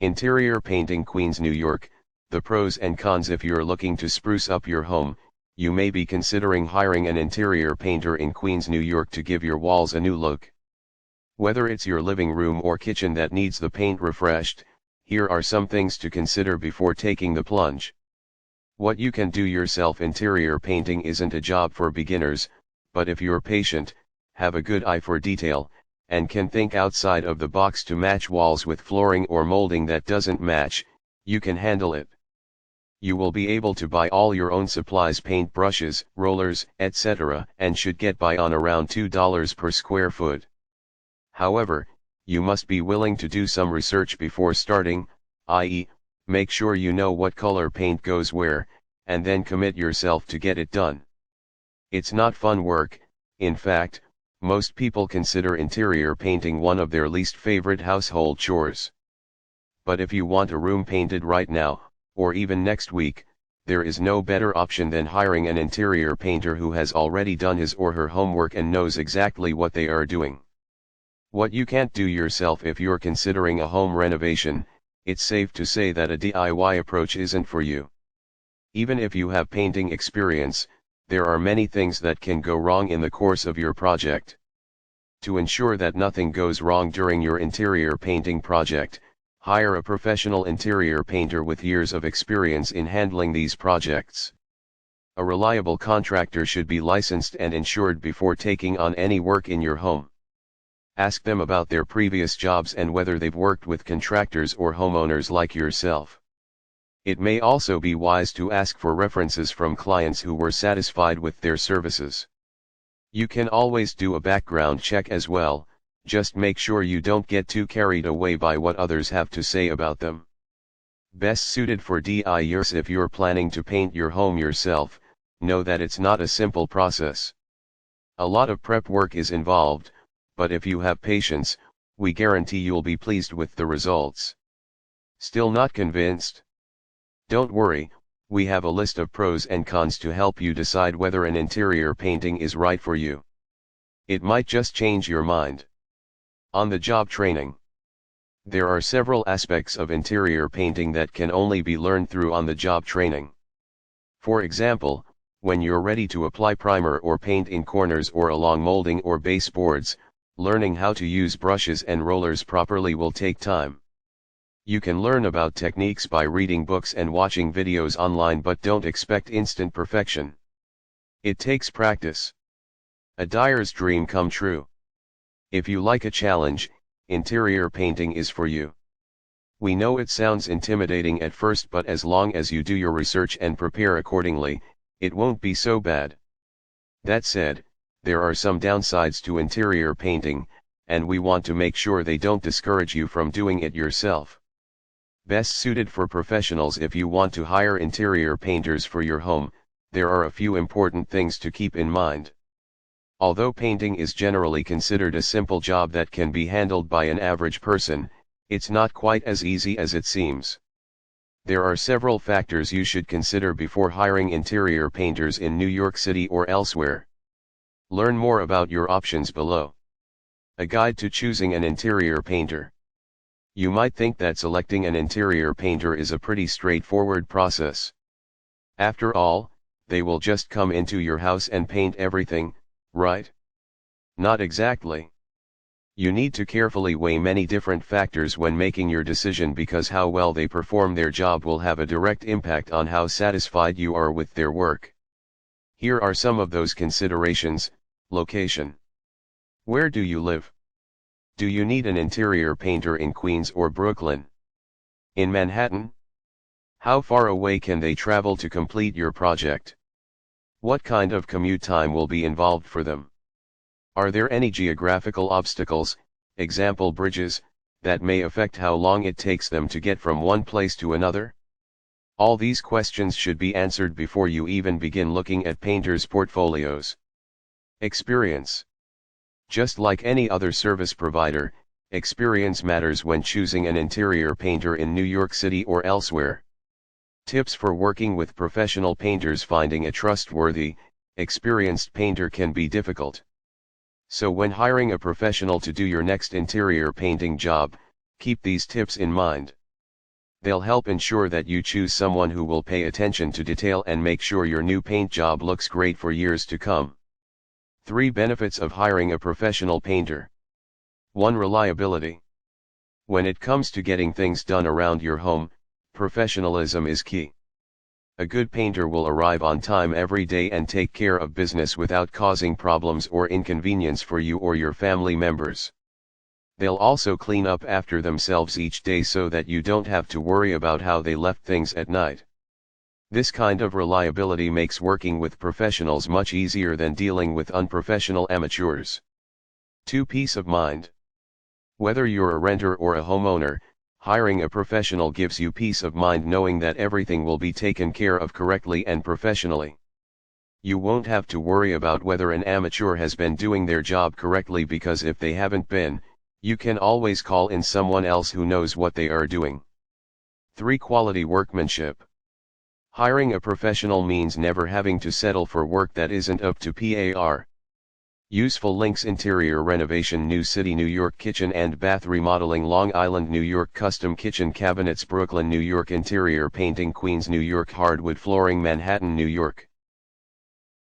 Interior painting, Queens, New York. The pros and cons: if you're looking to spruce up your home, you may be considering hiring an interior painter in Queens, New York to give your walls a new look. Whether it's your living room or kitchen that needs the paint refreshed, here are some things to consider before taking the plunge. What you can do yourself: interior painting isn't a job for beginners, but if you're patient, have a good eye for detail, and can think outside of the box to match walls with flooring or molding that doesn't match, you can handle it. You will be able to buy all your own supplies: paint brushes, rollers, etc., and should get by on around $2 per square foot. However, you must be willing to do some research before starting, i.e., make sure you know what color paint goes where, and then commit yourself to get it done. It's not fun work. In fact, most people consider interior painting one of their least favorite household chores. But if you want a room painted right now, or even next week, there is no better option than hiring an interior painter who has already done his or her homework and knows exactly what they are doing. What you can't do yourself: if you're considering a home renovation, it's safe to say that a DIY approach isn't for you. Even if you have painting experience, there are many things that can go wrong in the course of your project. To ensure that nothing goes wrong during your interior painting project, hire a professional interior painter with years of experience in handling these projects. A reliable contractor should be licensed and insured before taking on any work in your home. Ask them about their previous jobs and whether they've worked with contractors or homeowners like yourself. It may also be wise to ask for references from clients who were satisfied with their services. You can always do a background check as well, just make sure you don't get too carried away by what others have to say about them. Best suited for DIYers: if you're planning to paint your home yourself, know that it's not a simple process. A lot of prep work is involved, but if you have patience, we guarantee you'll be pleased with the results. Still not convinced? Don't worry, we have a list of pros and cons to help you decide whether an interior painting is right for you. It might just change your mind. On-the-job training. There are several aspects of interior painting that can only be learned through on-the-job training. For example, when you're ready to apply primer or paint in corners or along molding or baseboards, learning how to use brushes and rollers properly will take time. You can learn about techniques by reading books and watching videos online, but don't expect instant perfection. It takes practice. A dyer's dream come true. If you like a challenge, interior painting is for you. We know it sounds intimidating at first, but as long as you do your research and prepare accordingly, it won't be so bad. That said, there are some downsides to interior painting, and we want to make sure they don't discourage you from doing it yourself. Best suited for professionals: if you want to hire interior painters for your home, there are a few important things to keep in mind. Although painting is generally considered a simple job that can be handled by an average person, it's not quite as easy as it seems. There are several factors you should consider before hiring interior painters in New York City or elsewhere. Learn more about your options below. A guide to choosing an interior painter. You might think that selecting an interior painter is a pretty straightforward process. After all, they will just come into your house and paint everything, right? Not exactly. You need to carefully weigh many different factors when making your decision, because how well they perform their job will have a direct impact on how satisfied you are with their work. Here are some of those considerations. Location. Where do you live? Do you need an interior painter in Queens or Brooklyn? In Manhattan? How far away can they travel to complete your project? What kind of commute time will be involved for them? Are there any geographical obstacles, example bridges, that may affect how long it takes them to get from one place to another? All these questions should be answered before you even begin looking at painters' portfolios. Experience. Just like any other service provider, experience matters when choosing an interior painter in New York City or elsewhere. Tips for working with professional painters. Finding a trustworthy, experienced painter can be difficult. So when hiring a professional to do your next interior painting job, keep these tips in mind. They'll help ensure that you choose someone who will pay attention to detail and make sure your new paint job looks great for years to come. 3 benefits of hiring a professional painter. 1. Reliability. When it comes to getting things done around your home, professionalism is key. A good painter will arrive on time every day and take care of business without causing problems or inconvenience for you or your family members. They'll also clean up after themselves each day so that you don't have to worry about how they left things at night. This kind of reliability makes working with professionals much easier than dealing with unprofessional amateurs. 2. Peace of mind. Whether you're a renter or a homeowner, hiring a professional gives you peace of mind knowing that everything will be taken care of correctly and professionally. You won't have to worry about whether an amateur has been doing their job correctly, because if they haven't been, you can always call in someone else who knows what they are doing. 3. Quality workmanship. Hiring a professional means never having to settle for work that isn't up to par. Useful links: interior renovation, New City, New York; kitchen and bath remodeling, Long Island, New York; custom kitchen cabinets, Brooklyn, New York; interior painting, Queens, New York; hardwood flooring, Manhattan, New York.